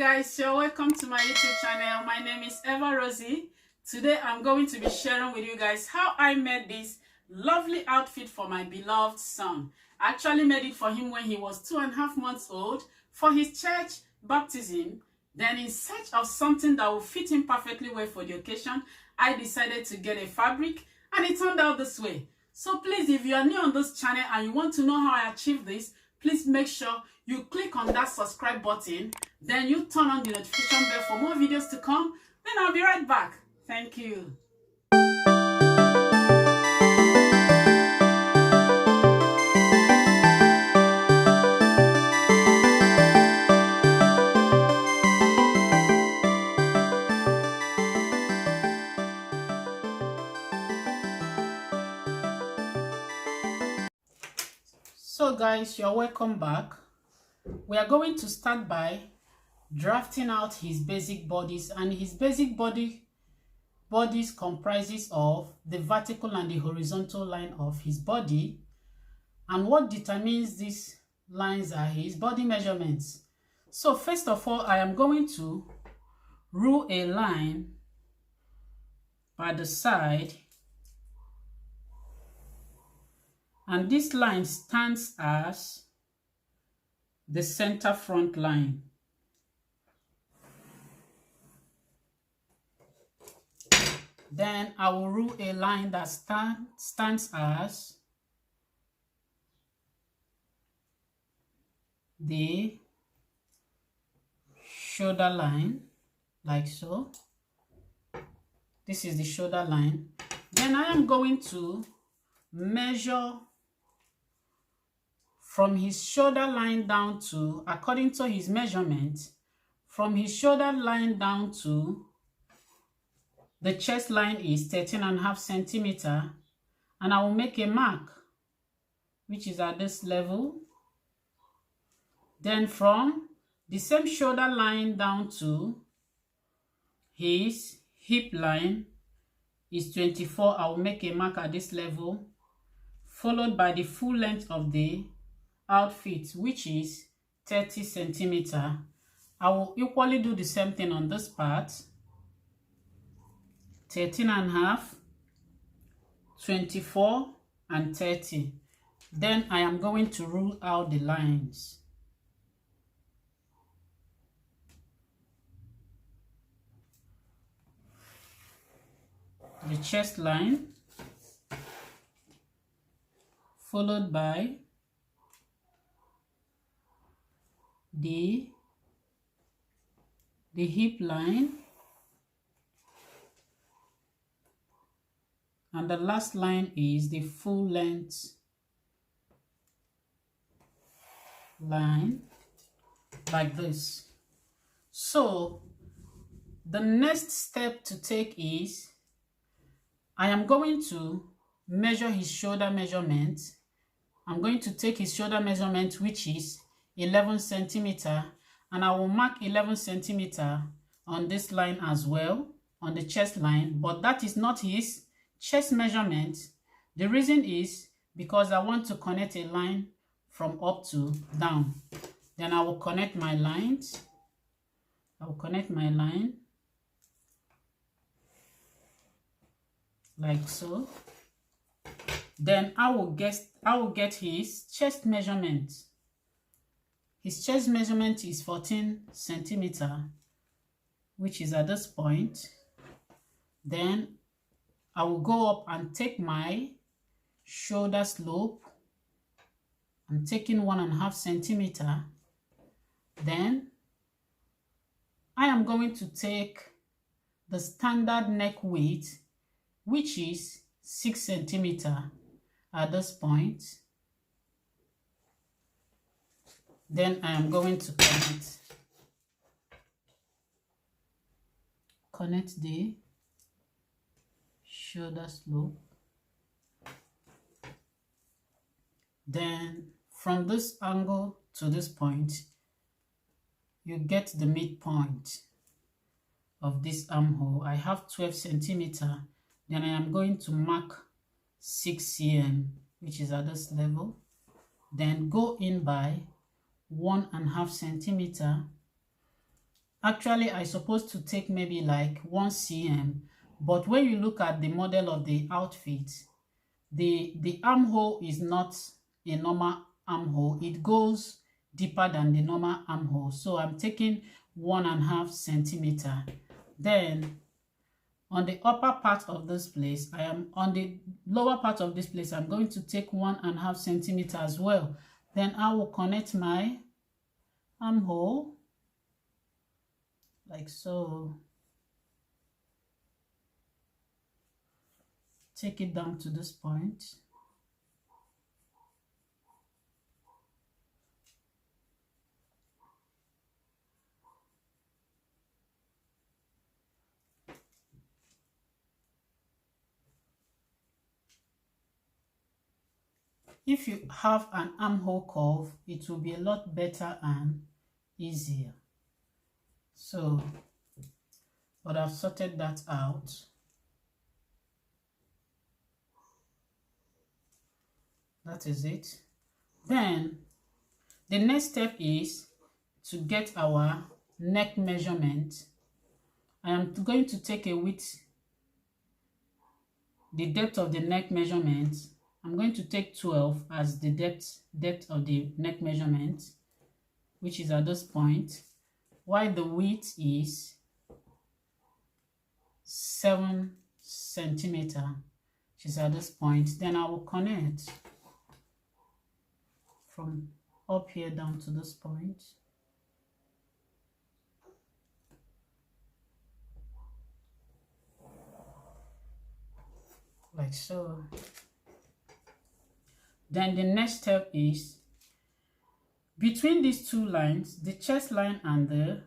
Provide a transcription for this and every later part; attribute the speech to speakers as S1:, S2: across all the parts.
S1: guys, you're welcome to my YouTube channel. My name is Eva Rosie. Today I'm going to be sharing with you guys how I made this lovely outfit for my beloved son. I actually made it for him when he was 2.5 months old for his church baptism. Then in search of something that will fit him perfectly well for the occasion, I decided to get a fabric and it turned out this way. So please, if you are new on this channel and you want to know how I achieved this, please make sure you click on that subscribe button, then you turn on the notification bell for more videos to come. Then I'll be right back. Thank you. So guys, you're welcome back. We are going to start by drafting out his basic bodies, and his basic bodies comprises of the vertical and the horizontal line of his body, and what determines these lines are his body measurements. So first of all, I am going to rule a line by the side, and this line stands as the center front line. Then I will rule a line that stands as the shoulder line, like so. This is the shoulder line. Then I am going to measure from his shoulder line down to, according to his measurement, from his shoulder line down to the chest line is 13.5 centimeter, and I will make a mark which is at this level. Then from the same shoulder line down to his hip line is 24. I will make a mark at this level, followed by the full length of the outfit, which is 30 centimeter. I will equally do the same thing on this part. 13.5, 24 and 30. Then I am going to rule out the lines. The chest line, followed by the hip line, and the last line is the full length line, like this. So the next step to take is I am going to measure his shoulder measurement. I'm going to take his shoulder measurement, which is 11 centimeter, and I will mark 11 centimeter on this line as well, on the chest line, but that is not his chest measurement. The reason is because I want to connect a line from up to down. Then I will connect my lines. I will connect my line like so. Then I will get his chest measurement. His chest measurement is 14 centimeter, which is at this point. Then I will go up and take my shoulder slope. I'm taking 1.5 centimeter. Then I am going to take the standard neck width, which is 6 centimeter at this point. Then I am going to connect the shoulder slope. Then from this angle to this point, you get the midpoint of this armhole. I have 12 centimeter. Then I am going to mark 6 cm, which is at this level. Then go in by 1.5 centimeter Actually, I supposed to take maybe like 1 cm, but when you look at the model of the outfit, the armhole is not a normal armhole. It goes deeper than the normal armhole. So I'm taking 1.5 centimeter. Then on the upper part of this place, I am on the lower part of this place, I'm going to take 1.5 centimeter as well. Then I will connect my armhole like so. Take it down to this point. If you have an armhole curve, it will be a lot better and easier. So, but I've sorted that out. That is it. Then the next step is to get our neck measurement. I am going to take a width, the depth of the neck measurement. I'm going to take 12 as the depth of the neck measurement, which is at this point, while the width is 7 centimeter, which is at this point. Then I will connect from up here down to this point. Like so. Then the next step is between these two lines, the chest line and the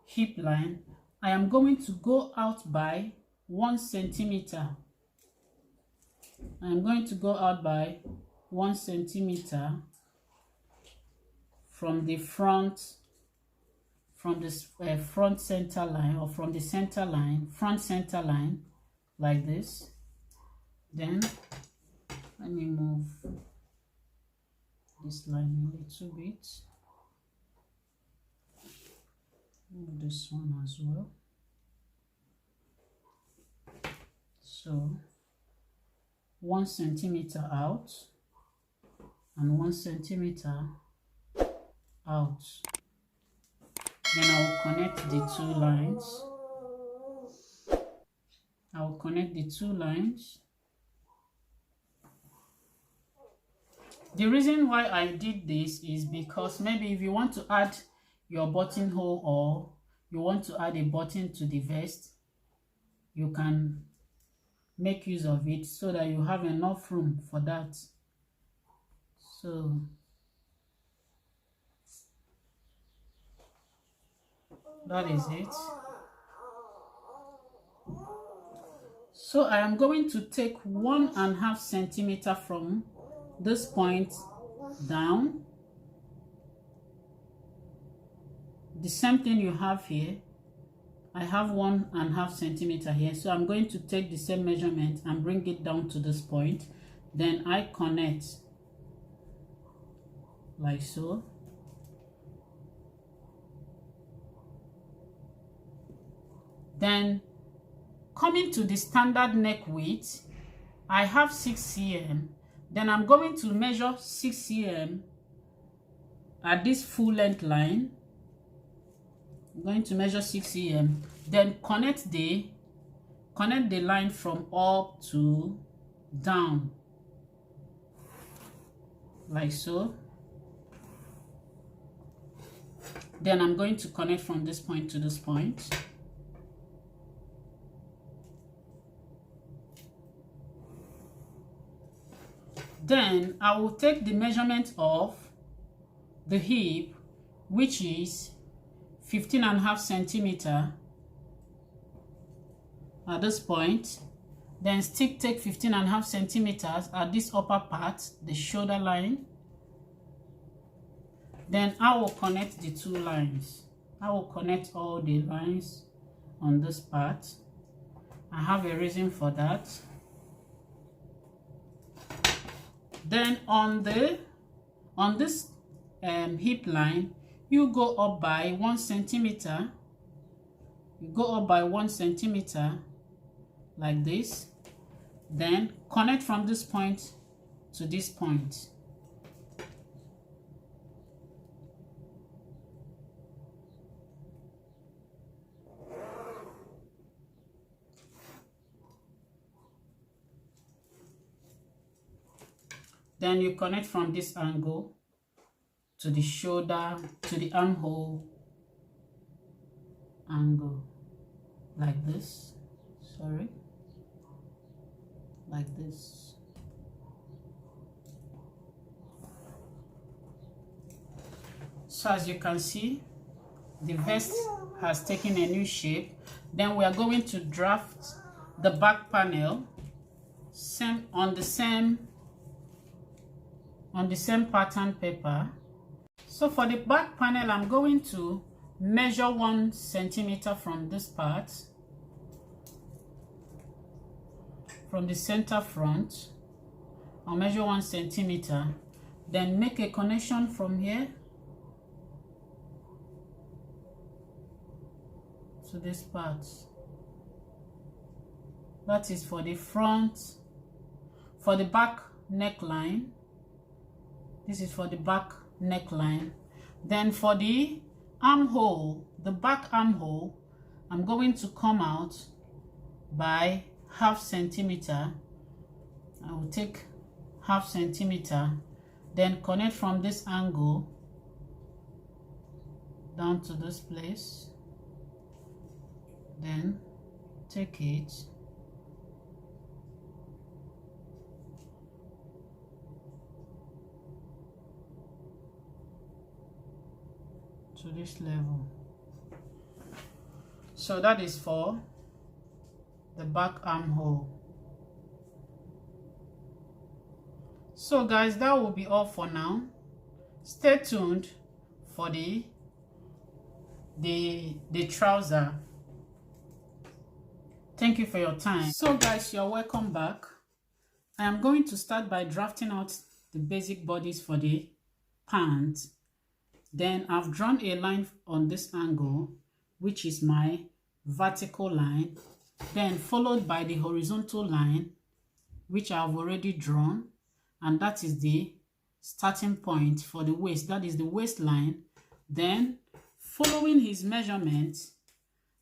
S1: hip line, I am going to go out by 1 centimeter. I'm going to go out by 1 centimeter from the front, from this front center line, or from the center line, front center line, like this. Then let me move this line a little bit. Move this one as well. So 1 centimeter out and 1 centimeter out. Then I will connect the two lines. I will connect the two lines. The reason why I did this is because maybe if you want to add your buttonhole or you want to add a button to the vest, you can make use of it so that you have enough room for that. So that is it. So I am going to take 1.5 centimeter from this point down. The same thing you have here. I have 1.5 centimeter here, so I'm going to take the same measurement and bring it down to this point. Then I connect like so. Then coming to the standard neck width, I have 6 cm. Then I'm going to measure 6 cm at this full length line. I'm going to measure 6 cm. Then connect the line from up to down, like so. Then I'm going to connect from this point to this point. Then I will take the measurement of the hip, which is 15.5 centimeter at this point. Then take 15.5 centimeters at this upper part, the shoulder line. Then I will connect the two lines. I will connect all the lines on this part. I have a reason for that. Then on this hip line, you go up by 1 centimeter you go up by 1 centimeter like this, then connect from this point to this point. Then you connect from this angle to the shoulder, to the armhole angle, like this, sorry, like this. So as you can see, the vest has taken a new shape. Then we are going to draft the back panel on the same pattern paper. So for the back panel, I'm going to measure 1 centimeter from this part, from the center front. I'll measure 1 centimeter, then make a connection from here to this part. That is for the front. For the back neckline, this is for the back neckline. Then for the armhole, the back armhole, I'm going to come out by ½ centimeter. I will take ½ centimeter, then connect from this angle down to this place, then take it to this level. So that is for the back armhole. So guys, that will be all for now. Stay tuned for the trouser. Thank you for your time. So guys, you're welcome back. I am going to start by drafting out the basic bodies for the pants. Then I've drawn a line on this angle, which is my vertical line, then followed by the horizontal line, which I've already drawn, and that is the starting point for the waist. That is the waistline. Then following his measurement,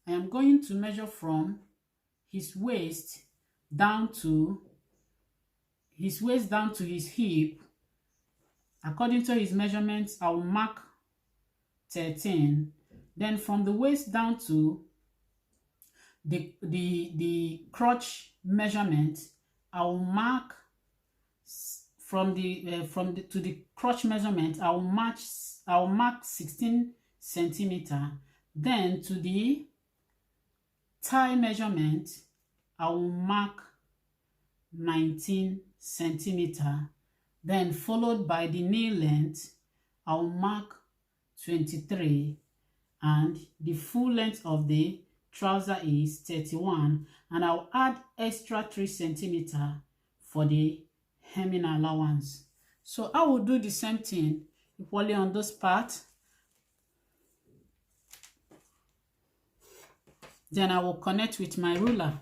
S1: I am going to measure from his waist down to his hip. According to his measurements, I will mark 13. Then from the waist down to the crotch measurement, I will mark from the crotch measurement, I will mark 16 centimeter. Then to the thigh measurement, I will mark 19 centimeter. Then followed by the knee length, I will mark 23, and the full length of the trouser is 31, and I'll add extra 3 centimeter for the hemming allowance. So I will do the same thing equally on this part. Then I will connect with my ruler.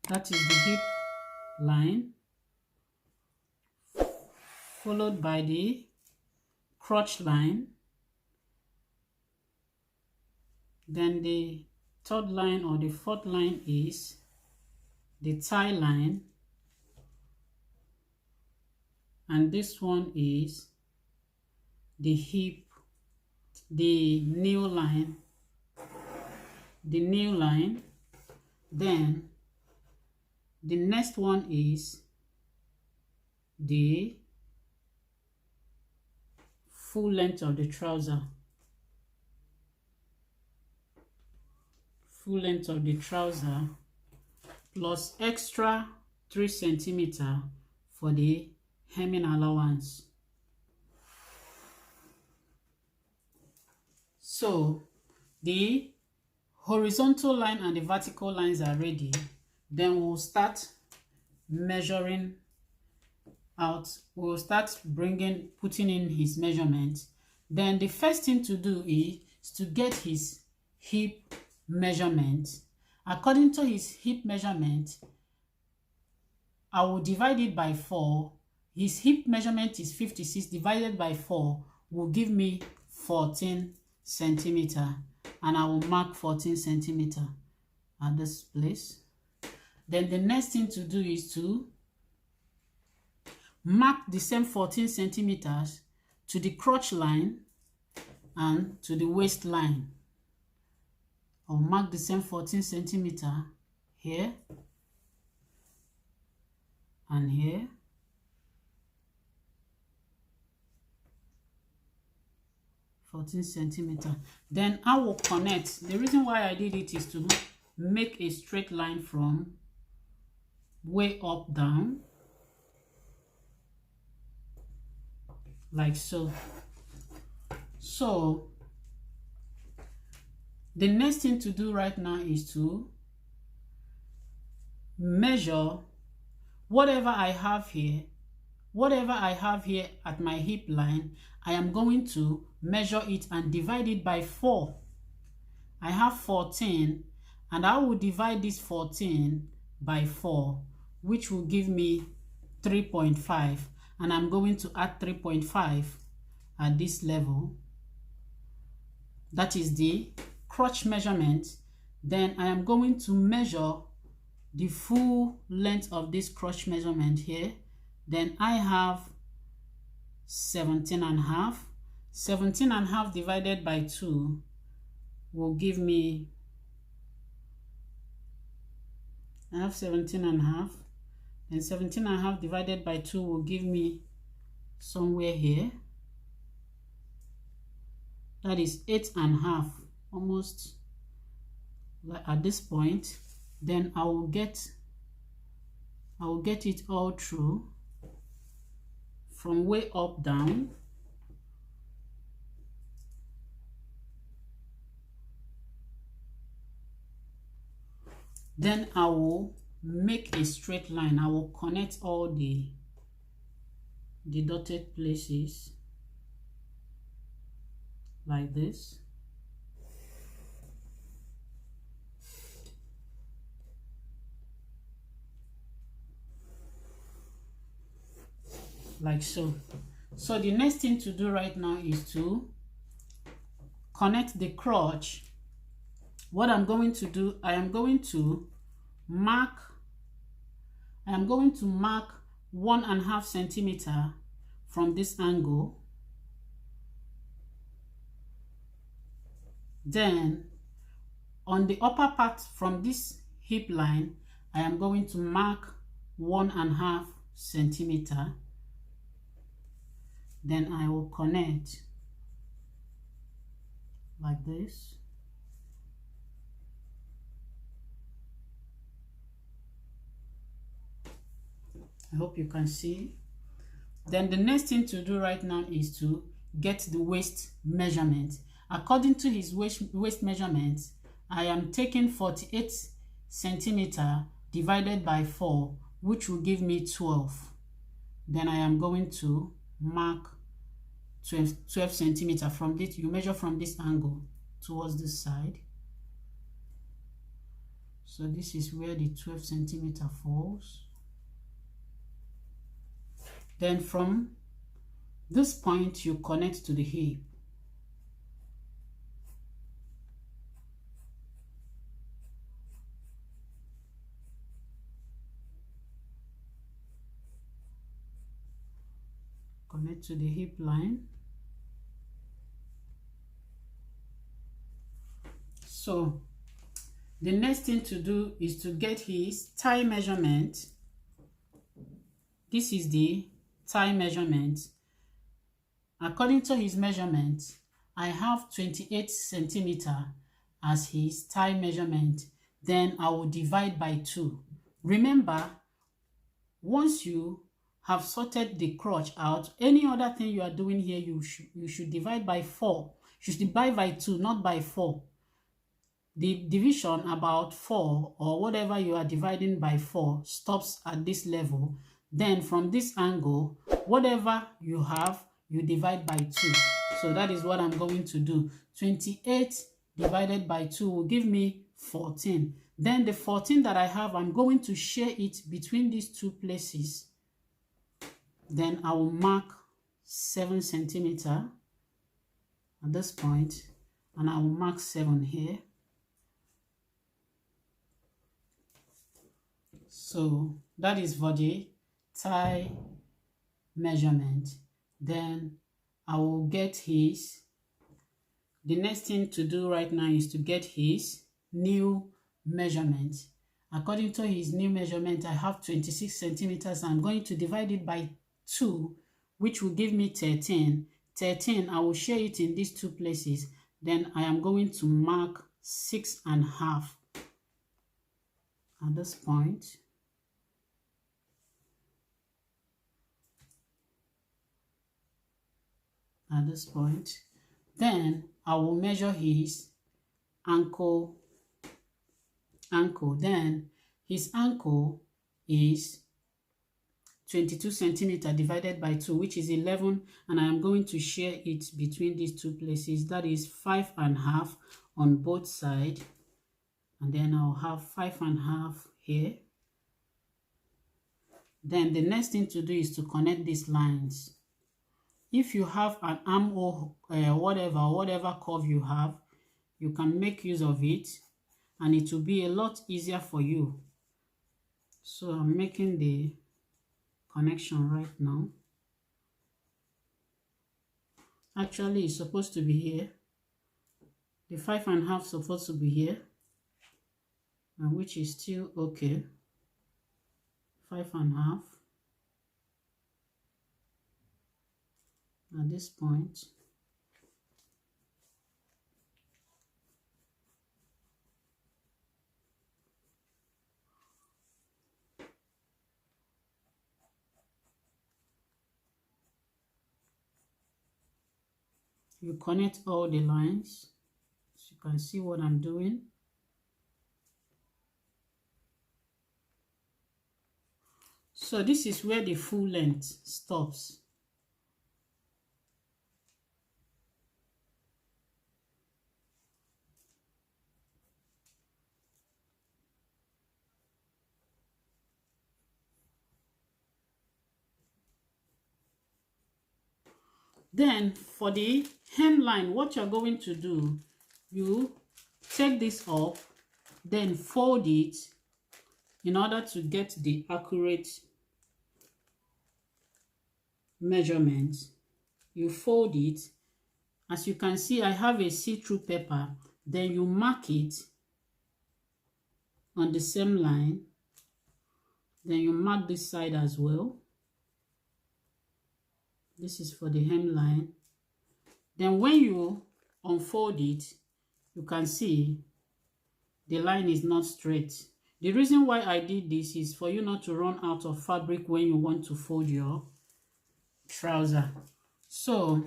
S1: That is the hip line, followed by the crotch line. Then the third line or the fourth line is the thigh line, and this one is the hip, the knee line, Then the next one is the full length of the trouser. Full length of the trouser plus extra 3 centimeter for the hemming allowance. So the horizontal line and the vertical lines are ready, then we'll start measuring out. We'll start putting in his measurements. Then the first thing to do is to get his hip measurement. According to his hip measurement, I will divide it by 4. His hip measurement is 56 divided by 4 will give me 14 centimeter, and I will mark 14 centimeter at this place. Then the next thing to do is to mark the same 14 centimeters to the crotch line and to the waistline. I'll mark the same 14 centimeter here and here. Centimeter. Then I will connect. The reason why I did it is to make a straight line from way up down, like so. So the next thing to do right now is to measure whatever I have here. Whatever I have here at my hip line, I am going to measure it and divide it by 4. I have 14, and I will divide this 14 by 4, which will give me 3.5, and I'm going to add 3.5 at this level. That is the crotch measurement. Then I am going to measure the full length of this crotch measurement here. Then I have 17.5. 17.5 divided by 2 will give me, I have 17.5, and 17.5 divided by 2 will give me somewhere here. That is 8.5, almost like at this point. Then I will get it all through from way up down. Then I will make a straight line. I will connect all the dotted places like this. Like so. So the next thing to do right now is to connect the crotch. What I'm going to do, I am going to mark 1.5 centimeter from this angle. Then on the upper part from this hip line, I am going to mark 1.5 centimeter. Then I will connect like this. I hope you can see. Then the next thing to do right now is to get the waist measurement. According to his waist measurement, I am taking 48 centimeter divided by 4, which will give me 12. Then I am going to mark 12 centimeter from this. You measure from this angle towards this side. So this is where the 12 centimeter falls. Then from this point, you connect to the hip. Connect to the hip line. So the next thing to do is to get his thigh measurement. This is the thigh measurement. According to his measurement, I have 28 centimeter as his thigh measurement. Then I will divide by 2. Remember, once you have sorted the crotch out, any other thing you are doing here, you should divide by 4. You should divide by 2, not by 4. the division about 4 or whatever you are dividing by 4 stops at this level. Then from this angle, whatever you have, you divide by 2. So that is what I'm going to do. 28 divided by 2 will give me 14. Then the 14 that I have, I'm going to share it between these two places. Then I will mark 7 centimeter at this point, and I will mark 7 here. So that is for the tie measurement. Then I will get his. The next thing to do right now is to get his new measurement. According to his new measurement, I have 26 centimeters. I'm going to divide it by 2, which will give me 13. 13, I will share it in these two places. Then I am going to mark 6.5 at this point. At this point, then I will measure his ankle. Then his ankle is 22 centimeter divided by 2, which is 11, and I am going to share it between these two places. That is 5.5 on both sides, and then I'll have 5.5 here. Then the next thing to do is to connect these lines. If you have an armhole, whatever curve you have, you can make use of it, and it will be a lot easier for you. So I'm making the connection right now. Actually, it's supposed to be here. The 5.5 is supposed to be here, and which is still okay. 5.5 at this point. You connect all the lines, so you can see what I'm doing. So this is where the full length stops. Then for the hemline, what you're going to do, you take this up, then fold it in order to get the accurate measurement. You fold it. As you can see, I have a see-through paper. Then you mark it on the same line. Then you mark this side as well. This is for the hemline. Then when you unfold it, you can see the line is not straight. The reason why I did this is for you not to run out of fabric when you want to fold your trouser. So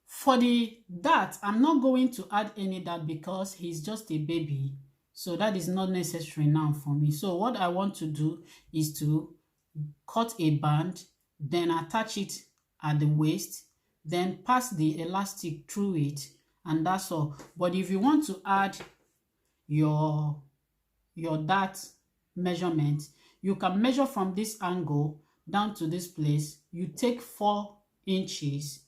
S1: for the dart, I'm not going to add any dart because he's just a baby. So that is not necessary now for me. So what I want to do is to cut a band, then attach it at the waist, then pass the elastic through it, and that's all. But if you want to add your dart measurement, you can measure from this angle down to this place. You take 4 inches,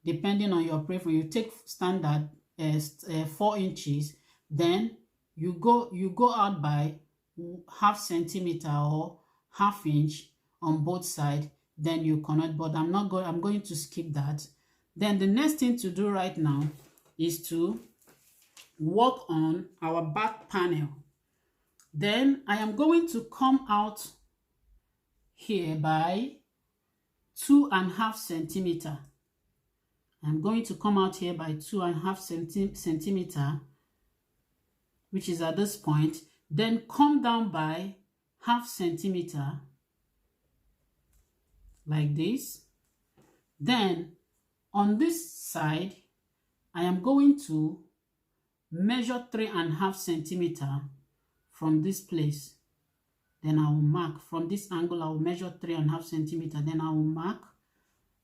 S1: depending on your preference. You take standard 4 inches, then you go out by ½ centimeter or ½ inch on both sides. Then you connect, but I'm going to skip that. Then the next thing to do right now is to work on our back panel. Then I am going to come out here by 2.5 centimeter. I'm going to come out here by 2.5 centimeter, which is at this point. Then come down by ½ centimeter, like this. Then on this side, I am going to measure 3.5 centimeter from this place. Then I will mark from this angle. I will measure 3.5 centimeter. Then I will mark.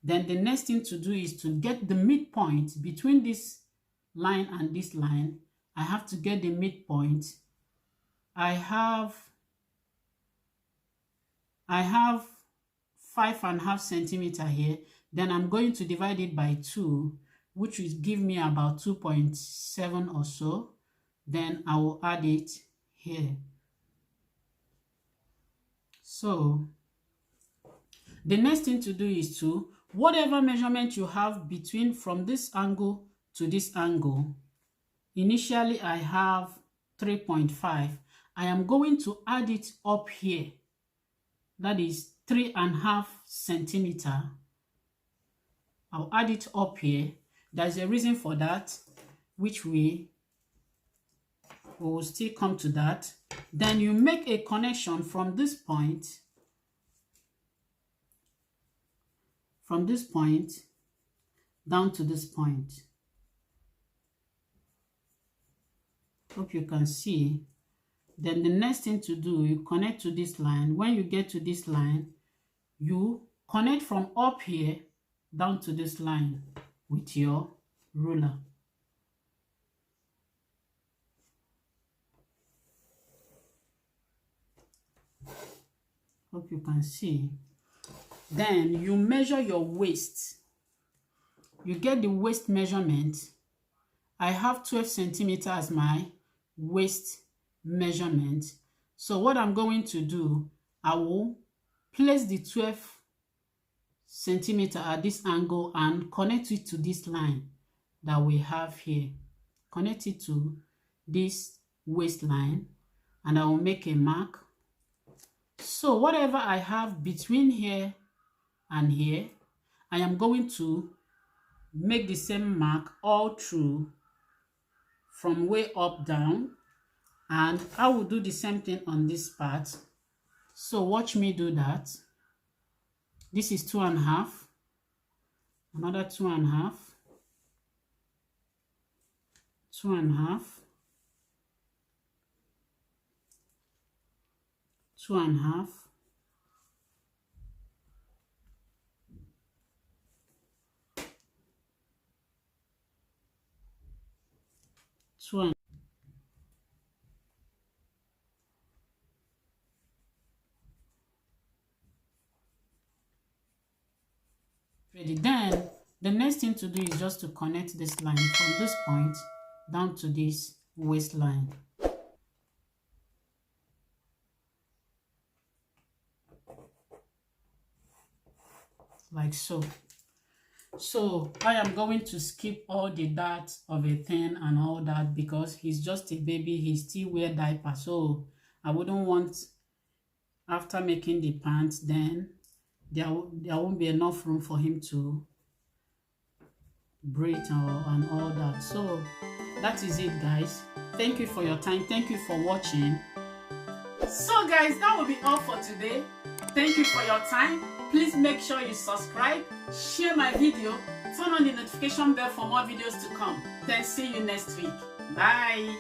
S1: Then the next thing to do is to get the midpoint between this line and this line. I have to get the midpoint. I have 5.5 centimeter here. Then I'm going to divide it by 2, which will give me about 2.7 or so. Then I will add it here. So the next thing to do is to, whatever measurement you have between from this angle to this angle, initially I have 3.5. I am going to add it up here. That is 3.5 centimeter. I'll add it up here. There's a reason for that, which we will still come to that. Then you make a connection from this point, down to this point. Hope you can see. Then the next thing to do, you connect to this line. When you get to this line, you connect from up here down to this line with your ruler. Hope you can see. Then you measure your waist. You get the waist measurement. I have 12 centimeters as my waist measurement. So what I'm going to do, I will place the 12 centimeter at this angle and connect it to this line that we have here. Connect it to this waistline, and I will make a mark. So whatever I have between here and here, I am going to make the same mark all through from way up down, and I will do the same thing on this part. So watch me do that. This is 2.5, another 2.5, 2.5, 2.5, 2.5. Ready. Then the next thing to do is just to connect this line from this point down to this waistline. Like so. So I am going to skip all the that of a thing and all that because he's just a baby. He still wear diaper. So I wouldn't want, after making the pants, then there won't be enough room for him to breathe and all that. So that is it, guys. Thank you for your time. Thank you for watching. So guys, that will be all for today. Thank you for your time. Please make sure you subscribe, share my video, turn on the notification bell for more videos to come. Then see you next week. Bye.